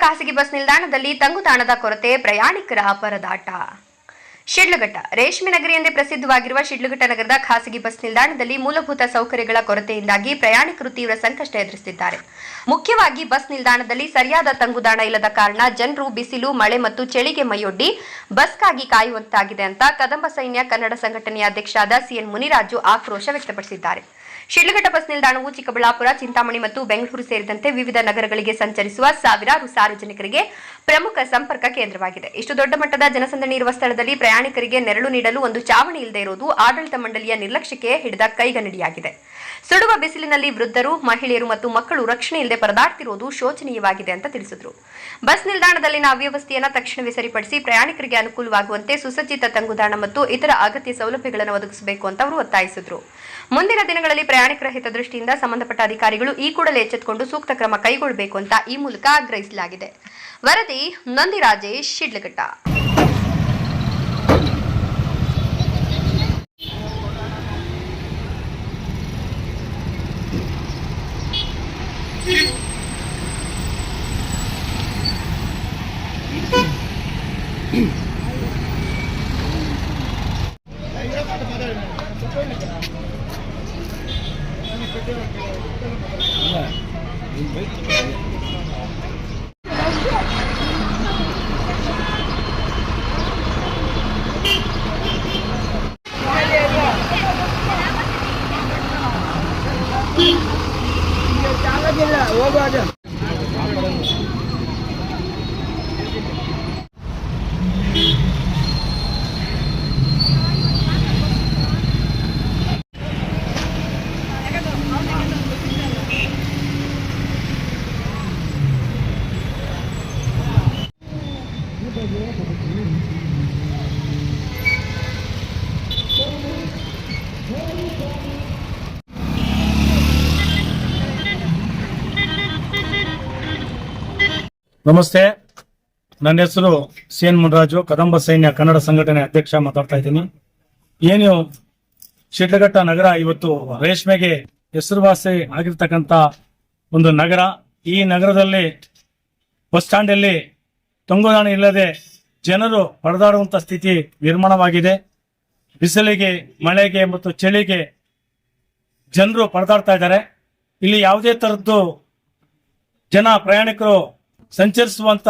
ಖಾಸಗಿ ಬಸ್ ನಿಲ್ದಾಣದಲ್ಲಿ ತಂಗುದಾಣದ ಕೊರತೆ, ಪ್ರಯಾಣಿಕರ ಪರದಾಟ. ಶಿಡ್ಲಘಟ್ಟ ರೇಷ್ಮೆ ನಗರಿ ಎಂದೇ ಪ್ರಸಿದ್ಧವಾಗಿರುವ ಶಿಡ್ಲಘಟ್ಟ ನಗರದ ಖಾಸಗಿ ಬಸ್ ನಿಲ್ದಾಣದಲ್ಲಿ ಮೂಲಭೂತ ಸೌಕರ್ಯಗಳ ಕೊರತೆಯಿಂದಾಗಿ ಪ್ರಯಾಣಿಕರು ತೀವ್ರ ಸಂಕಷ್ಟ ಎದುರಿಸುತ್ತಿದ್ದಾರೆ. ಮುಖ್ಯವಾಗಿ ಬಸ್ ನಿಲ್ದಾಣದಲ್ಲಿ ಸರಿಯಾದ ತಂಗುದಾಣ ಇಲ್ಲದ ಕಾರಣ ಜನರು ಬಿಸಿಲು, ಮಳೆ ಮತ್ತು ಚಳಿಗೆ ಮೈಯೊಡ್ಡಿ ಬಸ್ಗಾಗಿ ಕಾಯುವಂತಾಗಿದೆ ಅಂತ ಕದಂಬ ಸೈನ್ಯ ಕನ್ನಡ ಸಂಘಟನೆಯ ಅಧ್ಯಕ್ಷರಾದ ಸಿಎನ್ ಮುನಿರಾಜು ಆಕ್ರೋಶ ವ್ಯಕ್ತಪಡಿಸಿದ್ದಾರೆ. ಶಿಡ್ಲಘಟ್ಟ ಬಸ್ ನಿಲ್ದಾಣವು ಚಿಕ್ಕಬಳ್ಳಾಪುರ, ಚಿಂತಾಮಣಿ ಮತ್ತು ಬೆಂಗಳೂರು ಸೇರಿದಂತೆ ವಿವಿಧ ನಗರಗಳಿಗೆ ಸಂಚರಿಸುವ ಸಾವಿರಾರು ಸಾರ್ವಜನಿಕರಿಗೆ ಪ್ರಮುಖ ಸಂಪರ್ಕ ಕೇಂದ್ರವಾಗಿದೆ. ಇಷ್ಟು ದೊಡ್ಡ ಮಟ್ಟದ ಜನಸಂದಣಿ ಇರುವ ಸ್ಥಳದಲ್ಲಿ ಪ್ರಯಾಣಿಕರಿಗೆ ನೆರಳು ನೀಡಲು ಒಂದು ಚಾವಣಿ ಇಲ್ಲದೆ ಇರುವುದು ಆಡಳಿತ ಮಂಡಳಿಯ ನಿರ್ಲಕ್ಷ್ಯಕ್ಕೆ ಹಿಡಿದ ಕೈಗನ್ನಡಿಯಾಗಿದೆ. ಸುಡುವ ಬಿಸಿಲಿನಲ್ಲಿ ವೃದ್ಧರು, ಮಹಿಳೆಯರು ಮತ್ತು ಮಕ್ಕಳು ರಕ್ಷಣೆ ಇಲ್ಲದೆ ಪರದಾಡ್ತಿರುವುದು ಶೋಚನೀಯವಾಗಿದೆ ಅಂತ ತಿಳಿಸಿದರು. ಬಸ್ ನಿಲ್ದಾಣದಲ್ಲಿನ ಅವ್ಯವಸ್ಥೆಯನ್ನು ತಕ್ಷಣವೇ ಸರಿಪಡಿಸಿ ಪ್ರಯಾಣಿಕರಿಗೆ ಅನುಕೂಲವಾಗುವಂತೆ ಸುಸಜ್ಜಿತ ತಂಗುದಾಣ ಮತ್ತು ಇತರ ಅಗತ್ಯ ಸೌಲಭ್ಯಗಳನ್ನು ಒದಗಿಸಬೇಕು ಅಂತ ಅವರು ಒತ್ತಾಯಿಸಿದರು. ಮುಂದಿನ ದಿನಗಳಲ್ಲಿ ಪ್ರಯಾಣಿಕರ ಹಿತದೃಷ್ಟಿಯಿಂದ ಸಂಬಂಧಪಟ್ಟ ಅಧಿಕಾರಿಗಳು ಈ ಕೂಡಲೇ ಎಚ್ಚೆತ್ತುಕೊಂಡು ಸೂಕ್ತ ಕ್ರಮ ಕೈಗೊಳ್ಳಬೇಕು ಅಂತ ಈ ಮೂಲಕ ಆಗ್ರಹಿಸಲಾಗಿದೆ. ವರದಿ ನಂದಿ ರಾಜೇಶ್, ಶಿಡ್ಲಘಟ್ಟ. ನಮಸ್ತೆ, ನನ್ನ ಹೆಸರು ಸಿಎನ್ ಮುನಿರಾಜು, ಕದಂಬ ಸೈನ್ಯ ಕನ್ನಡ ಸಂಘಟನೆ ಅಧ್ಯಕ್ಷ ಮಾತಾಡ್ತಾ ಇದ್ದೀನಿ. ಏನು ಶಿಡ್ಲಘಟ್ಟ ನಗರ ಇವತ್ತು ರೇಷ್ಮೆಗೆ ಹೆಸರುವಾಸಿ ಆಗಿರ್ತಕ್ಕಂಥ ಒಂದು ನಗರ. ಈ ನಗರದಲ್ಲಿ ಬಸ್ ಸ್ಟ್ಯಾಂಡ್ ಅಲ್ಲಿ ತಂಗುದಾಣ ಇಲ್ಲದೆ ಜನರು ಪರದಾಡುವಂತ ಸ್ಥಿತಿ ನಿರ್ಮಾಣವಾಗಿದೆ. ಬಿಸಿಲಿಗೆ, ಮಳೆಗೆ ಮತ್ತು ಚಳಿಗೆ ಜನರು ಪರದಾಡ್ತಾ ಇದ್ದಾರೆ. ಇಲ್ಲಿ ಯಾವುದೇ ತರದ್ದು ಪ್ರಯಾಣಿಕರು ಸಂಚರಿಸುವಂತ,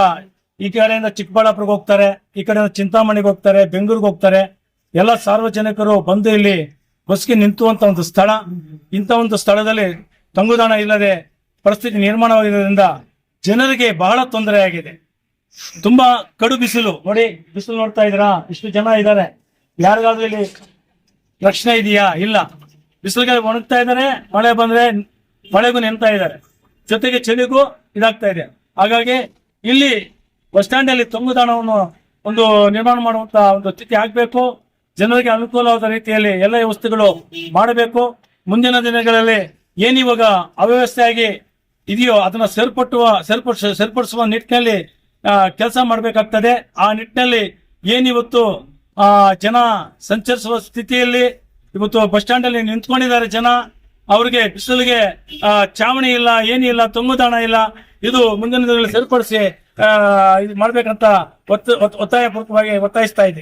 ಈ ಕಡೆಯಿಂದ ಚಿಕ್ಕಬಳ್ಳಾಪುರಕ್ಕೆ ಹೋಗ್ತಾರೆ, ಈ ಕಡೆಯಿಂದ ಚಿಂತಾಮಣಿಗೆ ಹೋಗ್ತಾರೆ, ಬೆಂಗಳೂರಿಗೆ ಹೋಗ್ತಾರೆ. ಎಲ್ಲ ಸಾರ್ವಜನಿಕರು ಬಂದು ಇಲ್ಲಿ ಬಸ್ಗೆ ನಿಂತುವಂತ ಒಂದು ಸ್ಥಳ. ಇಂಥ ಒಂದು ಸ್ಥಳದಲ್ಲಿ ತಂಗುದಾಣ ಇಲ್ಲದೆ ಪರಿಸ್ಥಿತಿ ನಿರ್ಮಾಣವಾಗಿರೋದ್ರಿಂದ ಜನರಿಗೆ ಬಹಳ ತೊಂದರೆ ಆಗಿದೆ. ತುಂಬಾ ಕಡು ಬಿಸಿಲು ನೋಡಿ, ಬಿಸಿಲು ನೋಡ್ತಾ ಇದ್ದೀರಾ, ಇಷ್ಟು ಜನ ಇದ್ದಾರೆ. ಯಾರಿಗಾದ್ರೂ ಇಲ್ಲಿ ರಕ್ಷಣೆ ಇದೆಯಾ? ಇಲ್ಲ. ಬಿಸಿಲಿಗೆ ಒಣಗ್ತಾ ಇದ್ದಾರೆ, ಮಳೆ ಬಂದ್ರೆ ಮಳೆಗೂ ನೆನ್ತಾ ಇದ್ದಾರೆ, ಜೊತೆಗೆ ಚಳಿಗೂ ಇದಾಗ್ತಾ ಇದೆ. ಹಾಗಾಗಿ ಇಲ್ಲಿ ಬಸ್ ಸ್ಟ್ಯಾಂಡ್ ಅಲ್ಲಿ ತಂಗುದಾಣವನ್ನು ಒಂದು ನಿರ್ಮಾಣ ಮಾಡುವಂತ ಒಂದು ಸ್ಥಿತಿ ಆಗ್ಬೇಕು. ಜನರಿಗೆ ಅನುಕೂಲವಾದ ರೀತಿಯಲ್ಲಿ ಎಲ್ಲ ವ್ಯವಸ್ಥೆಗಳು ಮಾಡಬೇಕು. ಮುಂದಿನ ದಿನಗಳಲ್ಲಿ ಏನಿವಾಗ ಅವ್ಯವಸ್ಥೆಯಾಗಿ ಇದೆಯೋ ಅದನ್ನ ಸರಿಪಡಿಸುವ ನಿಟ್ಟಿನಲ್ಲಿ ಕೆಲಸ ಮಾಡಬೇಕಾಗ್ತದೆ. ಆ ನಿಟ್ಟಿನಲ್ಲಿ ಏನಿವತ್ತು ಜನ ಸಂಚರಿಸುವ ಸ್ಥಿತಿಯಲ್ಲಿ ಇವತ್ತು ಬಸ್ ಸ್ಟ್ಯಾಂಡ್ ಅಲ್ಲಿ ನಿಂತ್ಕೊಂಡಿದ್ದಾರೆ ಜನ. ಅವ್ರಿಗೆ ಬಿಸಿಲಿಗೆ ಚಾವಣಿ ಇಲ್ಲ, ಏನಿಲ್ಲ, ತಂಗುದಾಣ ಇಲ್ಲ. ಇದು ಮುಂದಿನ ದಿನಗಳಲ್ಲಿ ಸರಿಪಡಿಸಿ ಇದು ಮಾಡ್ಬೇಕಂತ ಒತ್ತಾಯಪೂರ್ವಕವಾಗಿ ಒತ್ತಾಯಿಸ್ತಾ ಇದೆ.